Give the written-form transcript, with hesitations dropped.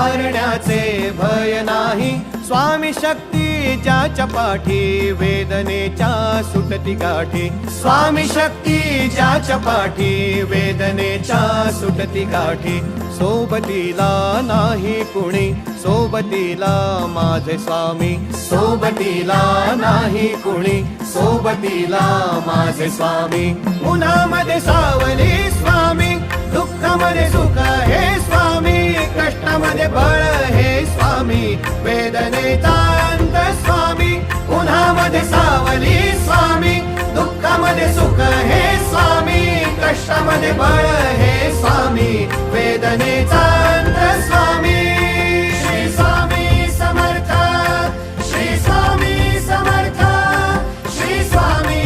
मारण्याचे भय नाही, स्वामी शक्ती ज्याच्या पाठी वेदनेच्या सुटती गाठी, स्वामी शक्ती ज्याच्या पाठी वेदनेच्या सुटती गाठी. सोबतीला नाही कुणी, सोबतीला माझे स्वामी, सोबतीला नाही कुणी, सोबतीला माझे स्वामी. उन्हामध्ये सावली स्वामी, दुःखामध्ये सुख हे स्वामी, कष्टामध्ये बळ हे स्वामी, वेदनेचा अंत स्वामी. उन्हामध्ये सावली स्वामी,